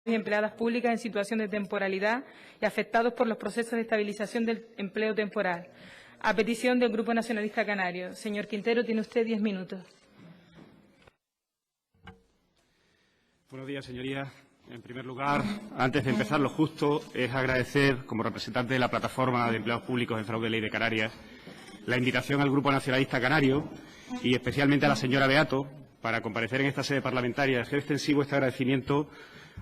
y empleadas públicas en situación de temporalidad y afectados por los procesos de estabilización del empleo temporal. A petición del Grupo Nacionalista Canario. Señor Quintero, tiene usted 10 minutos. Buenos días, señorías. En primer lugar, antes de empezar, lo justo es agradecer, como representante de la Plataforma de Empleados Públicos en Fraude de Ley de Canarias, la invitación al Grupo Nacionalista Canario y especialmente a la señora Beato para comparecer en esta sede parlamentaria y hacer extensivo este agradecimiento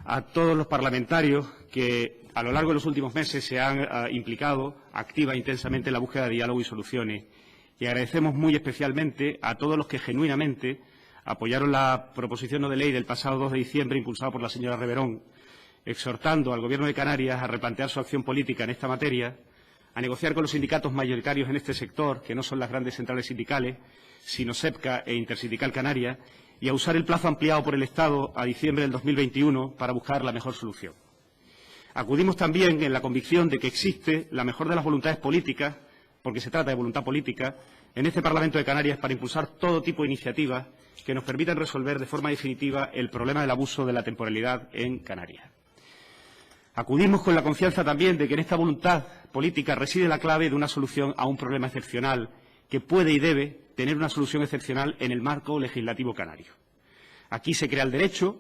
a todos los parlamentarios que a lo largo de los últimos meses se han implicado activa e intensamente en la búsqueda de diálogo y soluciones. Y agradecemos muy especialmente a todos los que genuinamente apoyaron la proposición no de ley del pasado 2 de diciembre impulsada por la señora Reverón, exhortando al Gobierno de Canarias a replantear su acción política en esta materia, a negociar con los sindicatos mayoritarios en este sector, que no son las grandes centrales sindicales, sino SEPCA e Intersindical Canaria, y a usar el plazo ampliado por el Estado a diciembre del 2021 para buscar la mejor solución. Acudimos también en la convicción de que existe la mejor de las voluntades políticas, porque se trata de voluntad política, en este Parlamento de Canarias para impulsar todo tipo de iniciativas que nos permitan resolver de forma definitiva el problema del abuso de la temporalidad en Canarias. Acudimos con la confianza también de que en esta voluntad política reside la clave de una solución a un problema excepcional que puede y debe tener una solución excepcional en el marco legislativo canario. Aquí se crea el derecho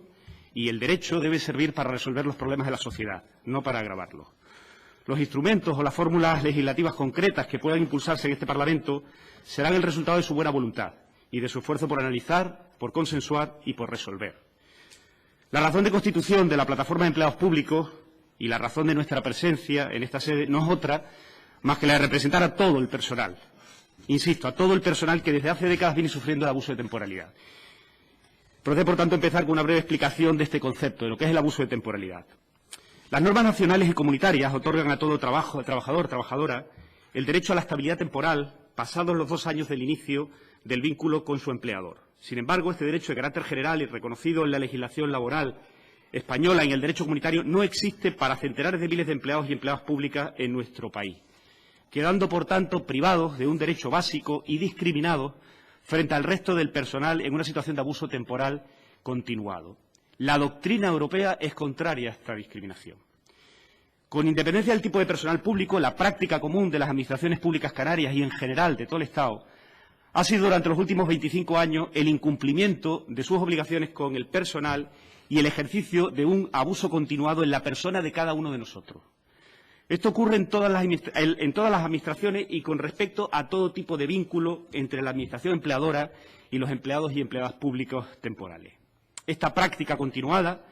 y el derecho debe servir para resolver los problemas de la sociedad, no para agravarlos. Los instrumentos o las fórmulas legislativas concretas que puedan impulsarse en este Parlamento serán el resultado de su buena voluntad y de su esfuerzo por analizar, por consensuar y por resolver. La razón de constitución de la Plataforma de Empleados Públicos y la razón de nuestra presencia en esta sede no es otra más que la de representar a todo el personal. Insisto, a todo el personal que desde hace décadas viene sufriendo el abuso de temporalidad. Procede, por tanto, empezar con una breve explicación de este concepto, de lo que es el abuso de temporalidad. Las normas nacionales y comunitarias otorgan a todo trabajador, trabajadora, el derecho a la estabilidad temporal pasados los 2 años del inicio del vínculo con su empleador. Sin embargo, este derecho de carácter general y reconocido en la legislación laboral española y en el derecho comunitario no existe para centenares de miles de empleados y empleadas públicas en nuestro país, quedando, por tanto, privados de un derecho básico y discriminados frente al resto del personal en una situación de abuso temporal continuado. La doctrina europea es contraria a esta discriminación. Con independencia del tipo de personal público, la práctica común de las administraciones públicas canarias y en general de todo el Estado ha sido durante los últimos 25 años el incumplimiento de sus obligaciones con el personal y el ejercicio de un abuso continuado en la persona de cada uno de nosotros. Esto ocurre en todas las administraciones y con respecto a todo tipo de vínculo entre la administración empleadora y los empleados y empleadas públicos temporales. Esta práctica continuada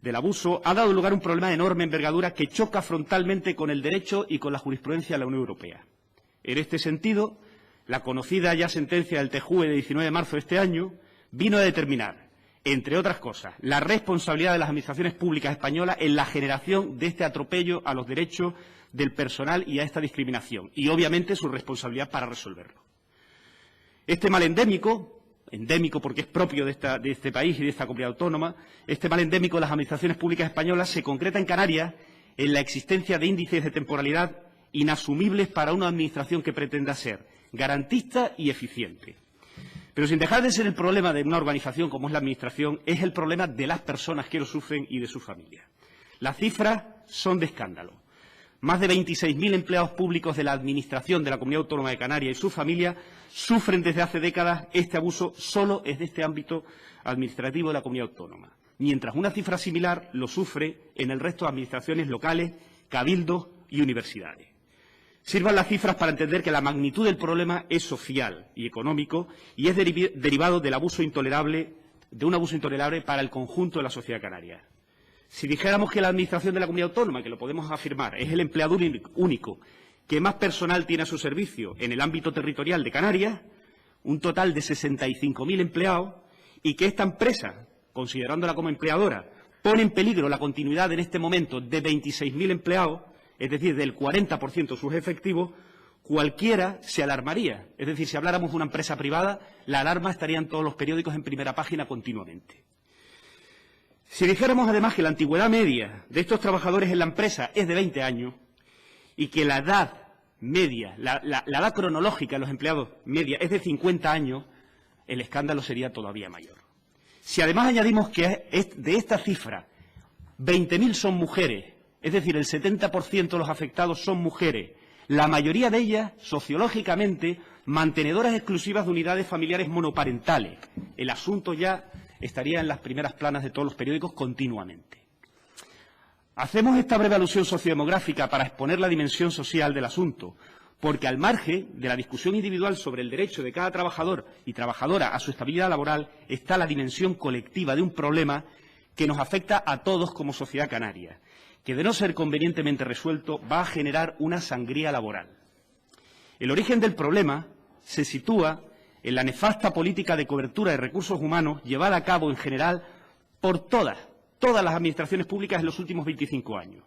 del abuso ha dado lugar a un problema de enorme envergadura que choca frontalmente con el derecho y con la jurisprudencia de la Unión Europea. En este sentido, la conocida ya sentencia del TJUE de 19 de marzo de este año vino a determinar, entre otras cosas, la responsabilidad de las administraciones públicas españolas en la generación de este atropello a los derechos del personal y a esta discriminación, y obviamente su responsabilidad para resolverlo. Este mal endémico porque es propio de este país y de esta comunidad autónoma, este mal endémico de las administraciones públicas españolas se concreta en Canarias en la existencia de índices de temporalidad inasumibles para una administración que pretenda ser garantista y eficiente. Pero sin dejar de ser el problema de una organización como es la Administración, es el problema de las personas que lo sufren y de sus familias. Las cifras son de escándalo. Más de 26.000 empleados públicos de la Administración de la Comunidad Autónoma de Canarias y sus familias sufren desde hace décadas este abuso solo en este ámbito administrativo de la Comunidad Autónoma, mientras una cifra similar lo sufre en el resto de administraciones locales, cabildos y universidades. Sirvan las cifras para entender que la magnitud del problema es social y económico y es derivado del abuso intolerable, de un abuso intolerable para el conjunto de la sociedad canaria. Si dijéramos que la Administración de la Comunidad Autónoma, que lo podemos afirmar, es el empleador único que más personal tiene a su servicio en el ámbito territorial de Canarias, un total de 65.000 empleados, y que esta empresa, considerándola como empleadora, pone en peligro la continuidad en este momento de 26.000 empleados, es decir, del 40% de sus efectivos, cualquiera se alarmaría. Es decir, si habláramos de una empresa privada, la alarma estaría en todos los periódicos en primera página continuamente. Si dijéramos además que la antigüedad media de estos trabajadores en la empresa es de 20 años y que la edad media, la edad cronológica de los empleados media es de 50 años, el escándalo sería todavía mayor. Si además añadimos que de esta cifra 20.000 son mujeres, es decir, el 70% de los afectados son mujeres. La mayoría de ellas, sociológicamente, mantenedoras exclusivas de unidades familiares monoparentales. El asunto ya estaría en las primeras planas de todos los periódicos continuamente. Hacemos esta breve alusión sociodemográfica para exponer la dimensión social del asunto, porque al margen de la discusión individual sobre el derecho de cada trabajador y trabajadora a su estabilidad laboral está la dimensión colectiva de un problema que nos afecta a todos como sociedad canaria, que de no ser convenientemente resuelto va a generar una sangría laboral. El origen del problema se sitúa en la nefasta política de cobertura de recursos humanos llevada a cabo en general por todas las administraciones públicas en los últimos 25 años.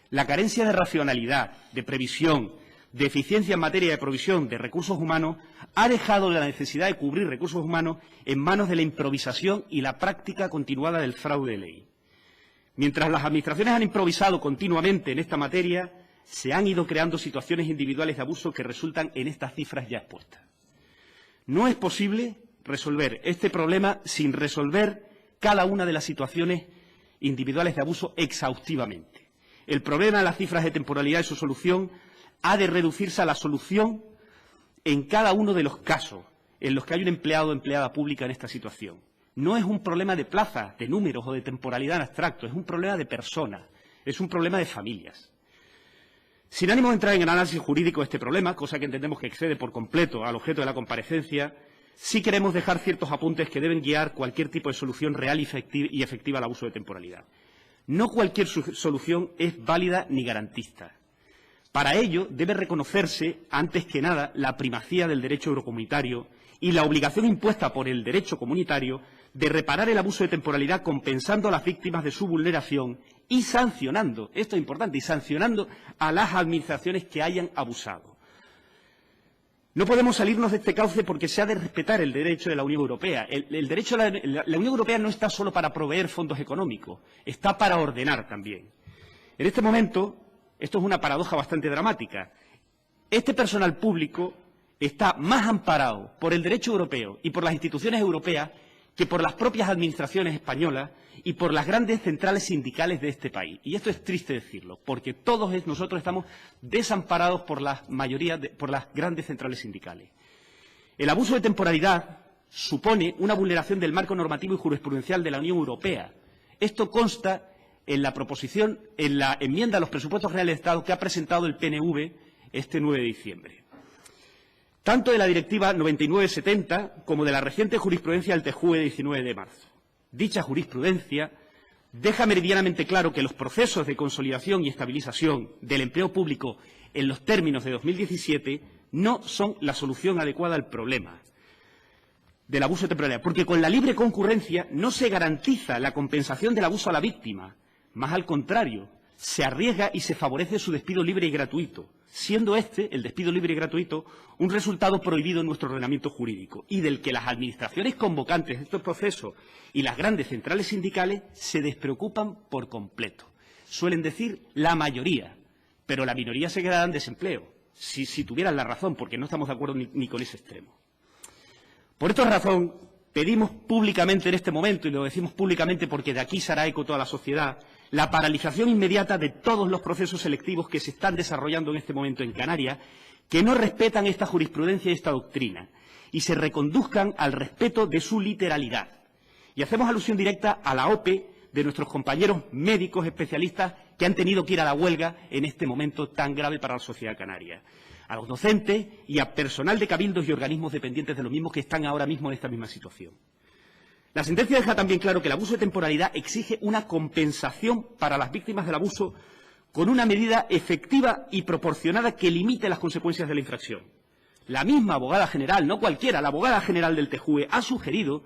La carencia de racionalidad, de previsión, de eficiencia en materia de provisión de recursos humanos ha dejado la necesidad de cubrir recursos humanos en manos de la improvisación y la práctica continuada del fraude de ley. Mientras las administraciones han improvisado continuamente en esta materia, se han ido creando situaciones individuales de abuso que resultan en estas cifras ya expuestas. No es posible resolver este problema sin resolver cada una de las situaciones individuales de abuso exhaustivamente. El problema de las cifras de temporalidad y su solución ha de reducirse a la solución en cada uno de los casos en los que hay un empleado o empleada pública en esta situación. No es un problema de plaza, de números o de temporalidad en abstracto, es un problema de personas, es un problema de familias. Sin ánimo de entrar en el análisis jurídico de este problema, cosa que entendemos que excede por completo al objeto de la comparecencia, sí queremos dejar ciertos apuntes que deben guiar cualquier tipo de solución real y efectiva al abuso de temporalidad. No cualquier solución es válida ni garantista. Para ello debe reconocerse, antes que nada, la primacía del derecho eurocomunitario y la obligación impuesta por el derecho comunitario de reparar el abuso de temporalidad compensando a las víctimas de su vulneración y sancionando, esto es importante, y sancionando a las administraciones que hayan abusado. No podemos salirnos de este cauce porque se ha de respetar el derecho de la Unión Europea. La Unión Europea no está solo para proveer fondos económicos, está para ordenar también. En este momento, esto es una paradoja bastante dramática. Este personal público está más amparado por el derecho europeo y por las instituciones europeas que por las propias administraciones españolas y por las grandes centrales sindicales de este país. Y esto es triste decirlo, porque todos nosotros estamos desamparados por por las grandes centrales sindicales. El abuso de temporalidad supone una vulneración del marco normativo y jurisprudencial de la Unión Europea. Esto consta en la enmienda a los presupuestos generales de Estado que ha presentado el PNV este 9 de diciembre. Tanto de la Directiva 99/70 como de la reciente jurisprudencia del TJUE de 19 de marzo. Dicha jurisprudencia deja meridianamente claro que los procesos de consolidación y estabilización del empleo público en los términos de 2017 no son la solución adecuada al problema del abuso de temporalidad, porque con la libre concurrencia no se garantiza la compensación del abuso a la víctima, más al contrario, se arriesga y se favorece su despido libre y gratuito, siendo el despido libre y gratuito, un resultado prohibido en nuestro ordenamiento jurídico y del que las administraciones convocantes de estos procesos y las grandes centrales sindicales se despreocupan por completo. Suelen decir la mayoría, pero la minoría se quedará en desempleo, si tuvieran la razón, porque no estamos de acuerdo ni con ese extremo. Por esta razón, pedimos públicamente en este momento, y lo decimos públicamente porque de aquí se hará eco toda la sociedad, la paralización inmediata de todos los procesos selectivos que se están desarrollando en este momento en Canarias, que no respetan esta jurisprudencia y esta doctrina, y se reconduzcan al respeto de su literalidad. Y hacemos alusión directa a la OPE de nuestros compañeros médicos especialistas que han tenido que ir a la huelga en este momento tan grave para la sociedad canaria, a los docentes y a personal de cabildos y organismos dependientes de los mismos que están ahora mismo en esta misma situación. La sentencia deja también claro que el abuso de temporalidad exige una compensación para las víctimas del abuso con una medida efectiva y proporcionada que limite las consecuencias de la infracción. La misma abogada general, no cualquiera, la abogada general del TJUE ha sugerido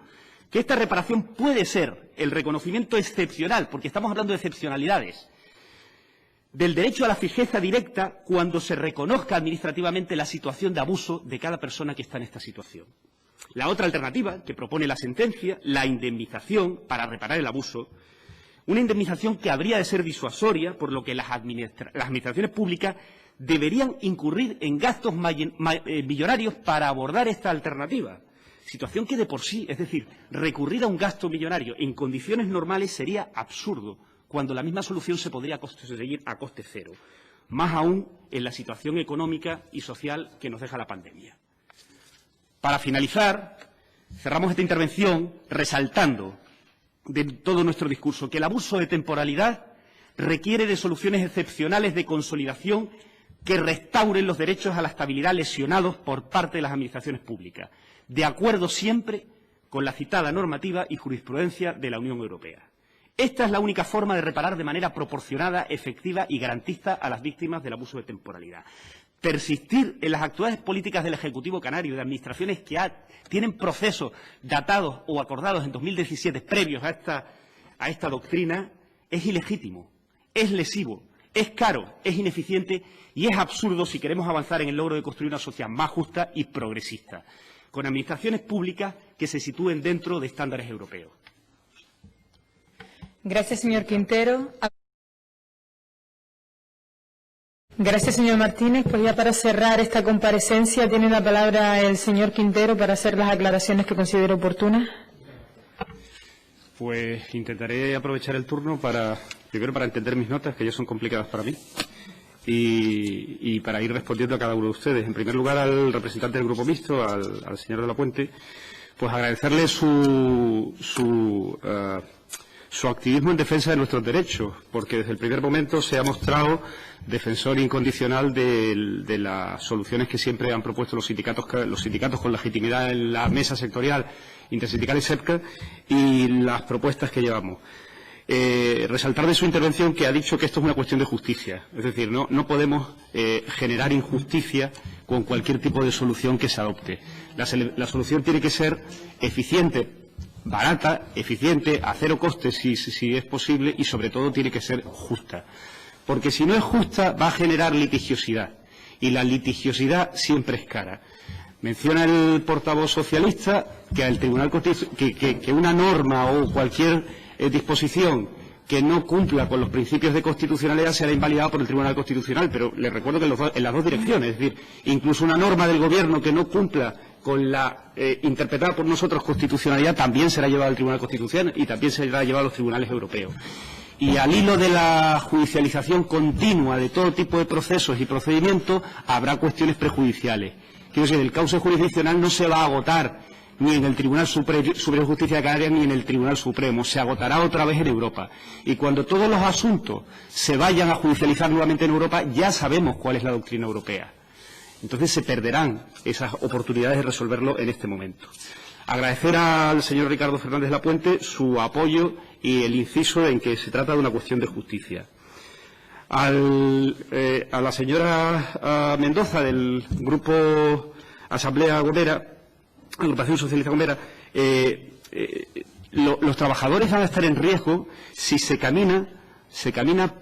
que esta reparación puede ser el reconocimiento excepcional, porque estamos hablando de excepcionalidades, del derecho a la fijeza directa cuando se reconozca administrativamente la situación de abuso de cada persona que está en esta situación. La otra alternativa que propone la sentencia, la indemnización para reparar el abuso, una indemnización que habría de ser disuasoria, por lo que las administraciones públicas deberían incurrir en gastos millonarios para abordar esta alternativa. Situación que de por sí, es decir, recurrir a un gasto millonario en condiciones normales sería absurdo, cuando la misma solución se podría conseguir a coste cero, más aún en la situación económica y social que nos deja la pandemia. Para finalizar, cerramos esta intervención resaltando de todo nuestro discurso que el abuso de temporalidad requiere de soluciones excepcionales de consolidación que restauren los derechos a la estabilidad lesionados por parte de las administraciones públicas, de acuerdo siempre con la citada normativa y jurisprudencia de la Unión Europea. Esta es la única forma de reparar de manera proporcionada, efectiva y garantista a las víctimas del abuso de temporalidad. Persistir en las actuales políticas del Ejecutivo canario, de administraciones que tienen procesos datados o acordados en 2017 previos a esta doctrina, es ilegítimo, es lesivo, es caro, es ineficiente y es absurdo si queremos avanzar en el logro de construir una sociedad más justa y progresista, con administraciones públicas que se sitúen dentro de estándares europeos. Gracias, señor Quintero. Gracias, señor Martínez. Pues ya para cerrar esta comparecencia tiene la palabra el señor Quintero para hacer las aclaraciones que considere oportunas. Pues intentaré aprovechar el turno primero para entender mis notas, que ya son complicadas para mí, y para ir respondiendo a cada uno de ustedes. En primer lugar, al representante del Grupo Mixto, al señor de la Puente, pues agradecerle su activismo en defensa de nuestros derechos, porque desde el primer momento se ha mostrado defensor incondicional de las soluciones que siempre han propuesto los sindicatos con legitimidad en la mesa sectorial, intersindical y SEPCA, y las propuestas que llevamos. Resaltar de su intervención que ha dicho que esto es una cuestión de justicia. Es decir, no podemos generar injusticia con cualquier tipo de solución que se adopte. La solución tiene que ser eficiente, barata, eficiente, a cero costes si es posible, y sobre todo tiene que ser justa. Porque si no es justa va a generar litigiosidad, y la litigiosidad siempre es cara. Menciona el portavoz socialista que el Tribunal que una norma o cualquier disposición que no cumpla con los principios de constitucionalidad será invalidada por el Tribunal Constitucional, pero le recuerdo que en las dos direcciones, es decir, incluso una norma del Gobierno que no cumpla con la interpretada por nosotros constitucionalidad también será llevada al Tribunal Constitucional y también será llevada a los tribunales europeos. Y al hilo de la judicialización continua de todo tipo de procesos y procedimientos habrá cuestiones prejudiciales. Quiero decir, el cauce jurisdiccional no se va a agotar ni en el Tribunal Superior de Justicia de Canarias ni en el Tribunal Supremo, se agotará otra vez en Europa. Y cuando todos los asuntos se vayan a judicializar nuevamente en Europa, ya sabemos cuál es la doctrina europea. Entonces se perderán esas oportunidades de resolverlo en este momento. Agradecer al señor Ricardo Fernández Lapuente su apoyo y el inciso en que se trata de una cuestión de justicia. A la señora Mendoza del Grupo Asamblea Gomera, Agrupación Socialista Gomera, los trabajadores van a estar en riesgo si se camina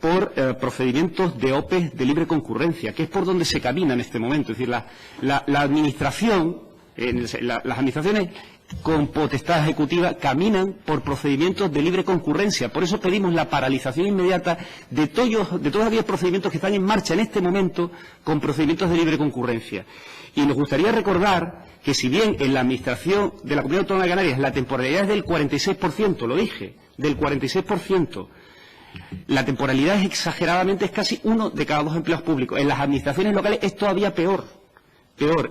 por procedimientos de OPE de libre concurrencia, que es por donde se camina en este momento. Es decir, la administración, las administraciones con potestad ejecutiva caminan por procedimientos de libre concurrencia. Por eso pedimos la paralización inmediata de todos aquellos procedimientos que están en marcha en este momento con procedimientos de libre concurrencia. Y nos gustaría recordar que si bien en la Administración de la Comunidad Autónoma de Canarias la temporalidad es del 46%, lo dije, del 46%, la temporalidad es exageradamente, es casi 1 de cada 2 empleados públicos. En las administraciones locales es todavía peor.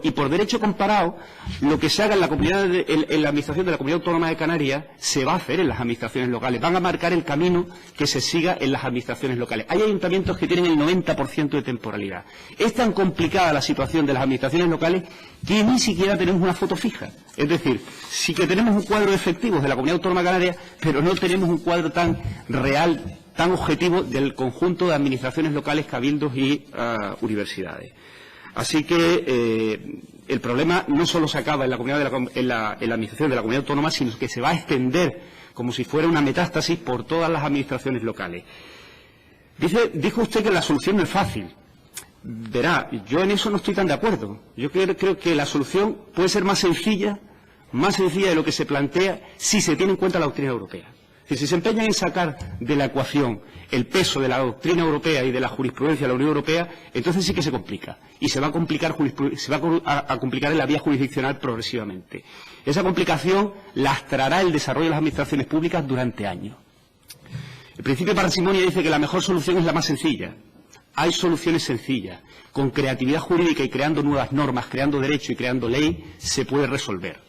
Y por derecho comparado, lo que se haga en la Administración de la Comunidad Autónoma de Canarias se va a hacer en las administraciones locales. Van a marcar el camino que se siga en las administraciones locales. Hay ayuntamientos que tienen el 90% de temporalidad. Es tan complicada la situación de las administraciones locales que ni siquiera tenemos una foto fija. Es decir, sí que tenemos un cuadro de efectivos de la Comunidad Autónoma de Canarias, pero no tenemos un cuadro tan real, tan objetivo del conjunto de administraciones locales, cabildos y universidades. Así que el problema no solo se acaba en la administración de la comunidad autónoma, sino que se va a extender como si fuera una metástasis por todas las administraciones locales. Dijo usted que la solución no es fácil. Verá, yo en eso no estoy tan de acuerdo. Yo creo que la solución puede ser más sencilla de lo que se plantea si se tiene en cuenta la doctrina europea. Si se empeñan en sacar de la ecuación el peso de la doctrina europea y de la jurisprudencia de la Unión Europea, entonces sí que se complica. Y se va a complicar en la vía jurisdiccional progresivamente. Esa complicación lastrará el desarrollo de las administraciones públicas durante años. El principio de parsimonia dice que la mejor solución es la más sencilla. Hay soluciones sencillas. Con creatividad jurídica y creando nuevas normas, creando derecho y creando ley, se puede resolver.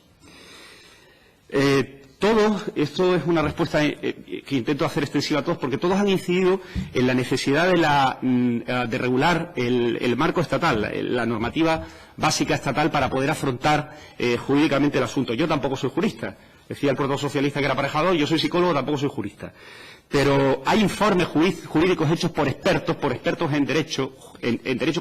Esto es una respuesta que intento hacer extensiva a todos, porque todos han incidido en la necesidad de regular el marco estatal, la normativa básica estatal para poder afrontar jurídicamente el asunto. Yo tampoco soy jurista. Decía el portavoz socialista que era aparejador, yo soy psicólogo, tampoco soy jurista. Pero hay informes jurídicos hechos por expertos en derecho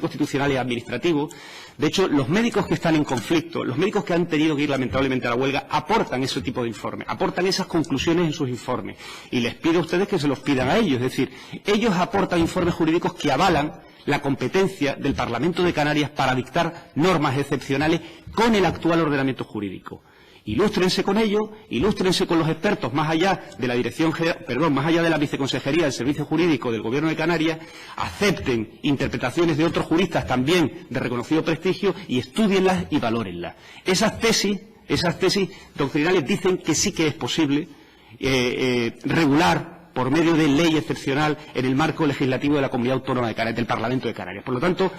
constitucional y administrativo. De hecho, los médicos que están en conflicto, los médicos que han tenido que ir lamentablemente a la huelga, aportan ese tipo de informes, aportan esas conclusiones en sus informes. Y les pido a ustedes que se los pidan a ellos. Es decir, ellos aportan informes jurídicos que avalan la competencia del Parlamento de Canarias para dictar normas excepcionales con el actual ordenamiento jurídico. Ilústrense con ello, ilústrense con los expertos más allá de la viceconsejería del Servicio Jurídico del Gobierno de Canarias, acepten interpretaciones de otros juristas también de reconocido prestigio y estúdienlas y valórenlas. Esas tesis doctrinales dicen que sí que es posible regular por medio de ley excepcional en el marco legislativo de la Comunidad Autónoma de Canarias, del Parlamento de Canarias. Por lo tanto,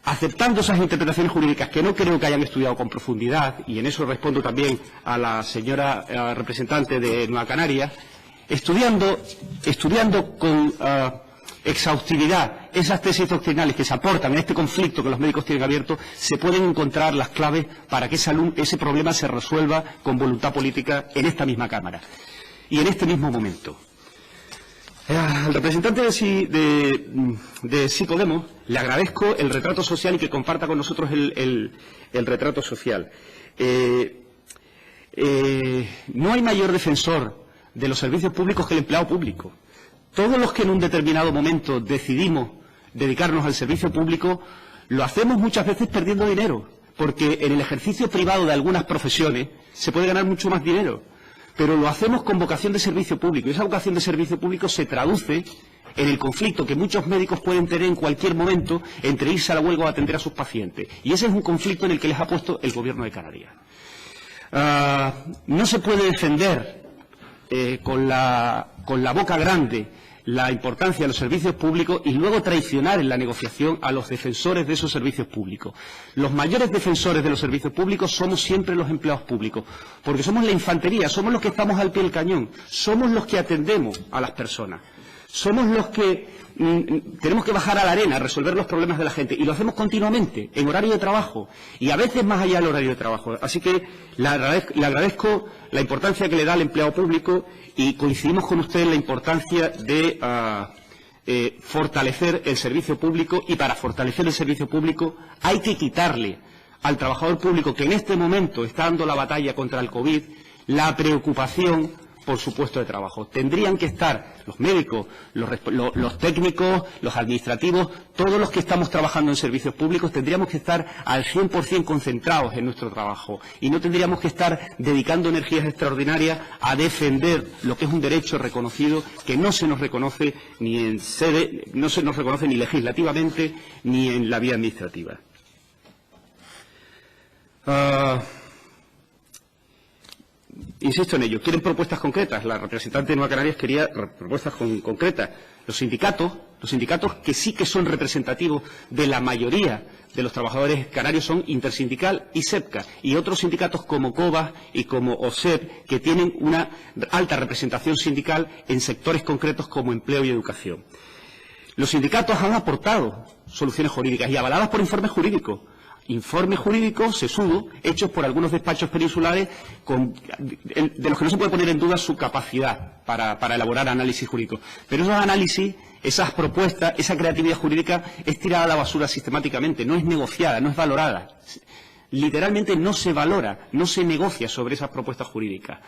aceptando esas interpretaciones jurídicas que no creo que hayan estudiado con profundidad, y en eso respondo también a la señora representante de Nueva Canarias, estudiando con exhaustividad esas tesis doctrinales que se aportan en este conflicto que los médicos tienen abierto, se pueden encontrar las claves para que ese problema se resuelva con voluntad política en esta misma Cámara y en este mismo momento. Al representante de Sí Podemos le agradezco el retrato social y que comparta con nosotros el retrato social. No hay mayor defensor de los servicios públicos que el empleado público. Todos los que en un determinado momento decidimos dedicarnos al servicio público, lo hacemos muchas veces perdiendo dinero, porque en el ejercicio privado de algunas profesiones se puede ganar mucho más dinero. Pero lo hacemos con vocación de servicio público, y esa vocación de servicio público se traduce en el conflicto que muchos médicos pueden tener en cualquier momento entre irse a la huelga o atender a sus pacientes. Y ese es un conflicto en el que les ha puesto el Gobierno de Canarias. No se puede defender con la boca grande la importancia de los servicios públicos y luego traicionar en la negociación a los defensores de esos servicios públicos. Los mayores defensores de los servicios públicos somos siempre los empleados públicos, porque somos la infantería, somos los que estamos al pie del cañón, somos los que atendemos a las personas, somos los que tenemos que bajar a la arena a resolver los problemas de la gente, y lo hacemos continuamente, en horario de trabajo, y a veces más allá del horario de trabajo. Así que le agradezco la importancia que le da al empleado público, y coincidimos con usted en la importancia de fortalecer el servicio público, y para fortalecer el servicio público hay que quitarle al trabajador público que en este momento está dando la batalla contra el COVID la preocupación por su puesto de trabajo. Tendrían que estar los médicos, los técnicos, los administrativos, todos los que estamos trabajando en servicios públicos, tendríamos que estar al 100% concentrados en nuestro trabajo y no tendríamos que estar dedicando energías extraordinarias a defender lo que es un derecho reconocido que no se nos reconoce ni en sede, no se nos reconoce ni legislativamente ni en la vía administrativa. Insisto en ello, quieren propuestas concretas. La representante de Nueva Canarias quería propuestas concretas. Los sindicatos que sí que son representativos de la mayoría de los trabajadores canarios son Intersindical y SEPCA, y otros sindicatos como COBAS y como OSEP, que tienen una alta representación sindical en sectores concretos como empleo y educación. Los sindicatos han aportado soluciones jurídicas y avaladas por informes jurídicos sesudos, hechos por algunos despachos peninsulares, de los que no se puede poner en duda su capacidad para elaborar análisis jurídicos. Pero esos análisis, esas propuestas, esa creatividad jurídica es tirada a la basura sistemáticamente, no es negociada, no es valorada. Literalmente no se valora, no se negocia sobre esas propuestas jurídicas.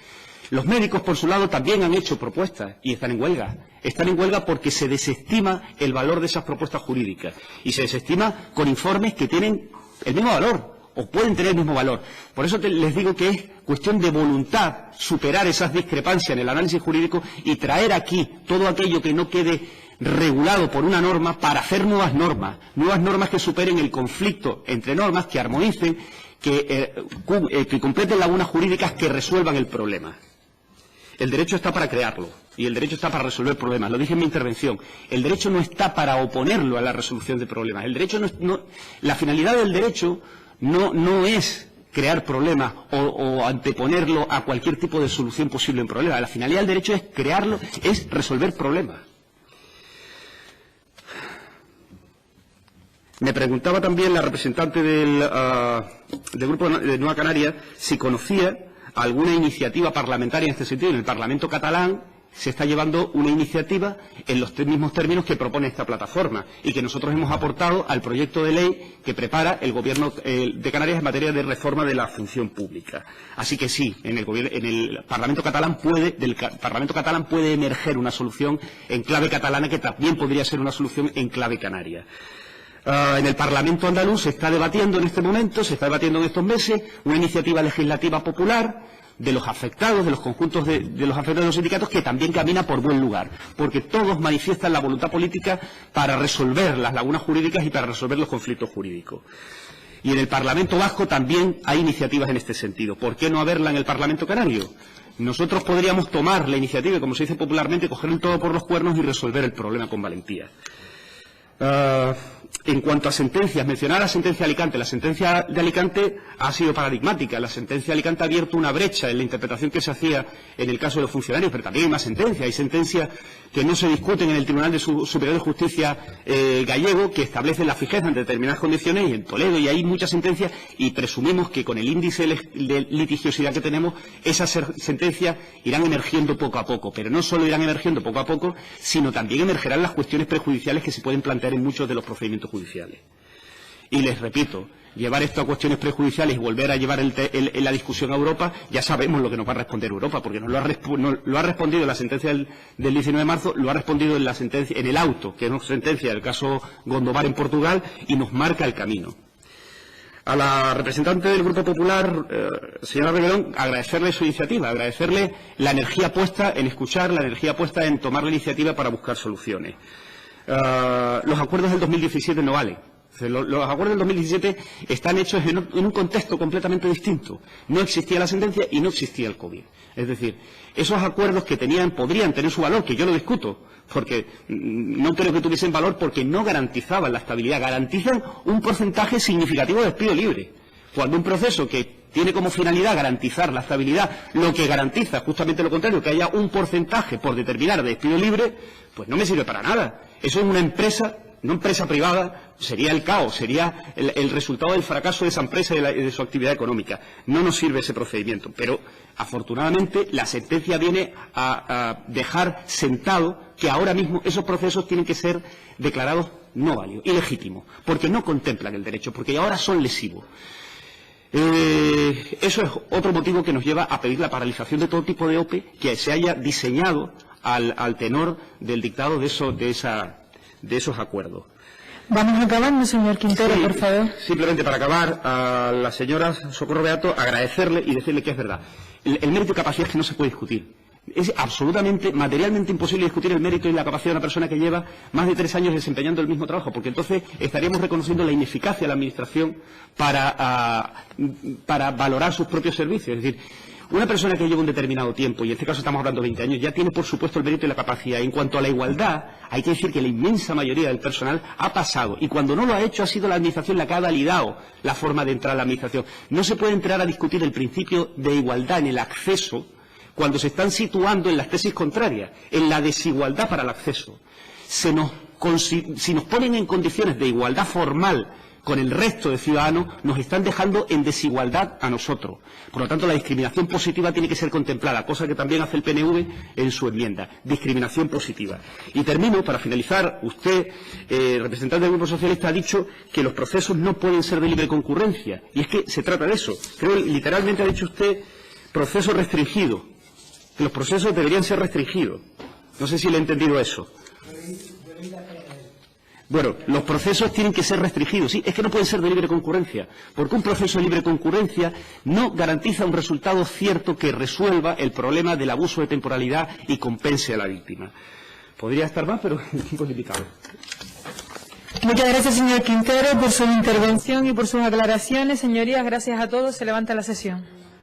Los médicos, por su lado, también han hecho propuestas y están en huelga. Están en huelga porque se desestima el valor de esas propuestas jurídicas y se desestima con informes que tienen el mismo valor, o pueden tener el mismo valor. Por eso les digo que es cuestión de voluntad superar esas discrepancias en el análisis jurídico y traer aquí todo aquello que no quede regulado por una norma para hacer nuevas normas que superen el conflicto entre normas, que armonicen, que completen lagunas jurídicas que resuelvan el problema. El derecho está para crearlo y el derecho está para resolver problemas. Lo dije en mi intervención. El derecho no está para oponerlo a la resolución de problemas. El derecho la finalidad del derecho no es crear problemas o anteponerlo a cualquier tipo de solución posible en problemas. La finalidad del derecho es crearlo, es resolver problemas. Me preguntaba también la representante del Grupo de Nueva Canarias si conocía alguna iniciativa parlamentaria en este sentido. En el Parlamento catalán se está llevando una iniciativa en los mismos términos que propone esta plataforma y que nosotros hemos aportado al proyecto de ley que prepara el Gobierno de Canarias en materia de reforma de la función pública. Así que sí, en el Parlamento catalán puede emerger una solución en clave catalana que también podría ser una solución en clave canaria. En el Parlamento andaluz se está debatiendo en este momento, se está debatiendo en estos meses, una iniciativa legislativa popular de los afectados, de los conjuntos de los afectados de los sindicatos, que también camina por buen lugar, porque todos manifiestan la voluntad política para resolver las lagunas jurídicas y para resolver los conflictos jurídicos. Y en el Parlamento vasco también hay iniciativas en este sentido. ¿Por qué no haberla en el Parlamento canario? Nosotros podríamos tomar la iniciativa, como se dice popularmente, coger el toro por los cuernos y resolver el problema con valentía. En cuanto a sentencias, mencionar la sentencia de Alicante. La sentencia de Alicante ha sido paradigmática. La sentencia de Alicante ha abierto una brecha en la interpretación que se hacía en el caso de los funcionarios, pero también hay más sentencias. Hay sentencias que no se discuten en el Tribunal Superior de Justicia gallego, que establecen la fijeza en determinadas condiciones, y en Toledo, y hay muchas sentencias, y presumimos que con el índice de litigiosidad que tenemos, esas sentencias irán emergiendo poco a poco. Pero no solo irán emergiendo poco a poco, sino también emergerán las cuestiones prejudiciales que se pueden plantear en muchos de los procedimientos judiciales. Y les repito, llevar esto a cuestiones prejudiciales y volver a llevar la discusión a Europa, ya sabemos lo que nos va a responder Europa, porque nos lo ha respondido en la sentencia del 19 de marzo, lo ha respondido en el auto, que es una sentencia del caso Gondomar en Portugal, y nos marca el camino. A la representante del Grupo Popular, señora Rebelón, agradecerle su iniciativa, agradecerle la energía puesta en escuchar, la energía puesta en tomar la iniciativa para buscar soluciones. Los acuerdos del 2017 no valen. Los acuerdos del 2017 están hechos en un contexto completamente distinto. No existía la sentencia y no existía el COVID. Es decir, esos acuerdos que podrían tener su valor, que yo lo discuto, porque no creo que tuviesen valor porque no garantizaban la estabilidad, garantizan un porcentaje significativo de despido libre. Cuando un proceso que tiene como finalidad garantizar la estabilidad, lo que garantiza justamente lo contrario, que haya un porcentaje por determinar de despido libre, pues no me sirve para nada. Eso es una empresa, una empresa privada, sería el caos, sería el resultado del fracaso de esa empresa y de su actividad económica. No nos sirve ese procedimiento, pero afortunadamente la sentencia viene a dejar sentado que ahora mismo esos procesos tienen que ser declarados no válidos, ilegítimos, porque no contemplan el derecho, porque ahora son lesivos. Eso es otro motivo que nos lleva a pedir la paralización de todo tipo de OPE que se haya diseñado al tenor del dictado de esos acuerdos. Vamos acabando, señor Quintero, Sí, por favor. Simplemente para acabar, a la señora Socorro Beato agradecerle y decirle que es verdad. El mérito y capacidad es que no se puede discutir. Es absolutamente, materialmente imposible discutir el mérito y la capacidad de una persona que lleva más de 3 años desempeñando el mismo trabajo, porque entonces estaríamos reconociendo la ineficacia de la Administración para valorar sus propios servicios. Es decir, una persona que lleva un determinado tiempo, y en este caso estamos hablando de 20 años, ya tiene por supuesto el mérito y la capacidad. En cuanto a la igualdad, hay que decir que la inmensa mayoría del personal ha pasado, y cuando no lo ha hecho ha sido la Administración la que ha validado la forma de entrar a la Administración. No se puede entrar a discutir el principio de igualdad en el acceso cuando se están situando en las tesis contrarias, en la desigualdad para el acceso. Si nos ponen en condiciones de igualdad formal con el resto de ciudadanos, nos están dejando en desigualdad a nosotros. Por lo tanto, la discriminación positiva tiene que ser contemplada, cosa que también hace el PNV en su enmienda. Discriminación positiva. Y termino, para finalizar, usted, representante del Grupo Socialista, ha dicho que los procesos no pueden ser de libre concurrencia. Y es que se trata de eso. Creo que literalmente ha dicho usted proceso restringido. Que los procesos deberían ser restringidos. No sé si le he entendido eso. Bueno, los procesos tienen que ser restringidos. Sí, es que no pueden ser de libre concurrencia, porque un proceso de libre concurrencia no garantiza un resultado cierto que resuelva el problema del abuso de temporalidad y compense a la víctima. Podría estar más, pero el tiempo es limitado. Muchas gracias, señor Quintero, por su intervención y por sus aclaraciones. Señorías, gracias a todos. Se levanta la sesión.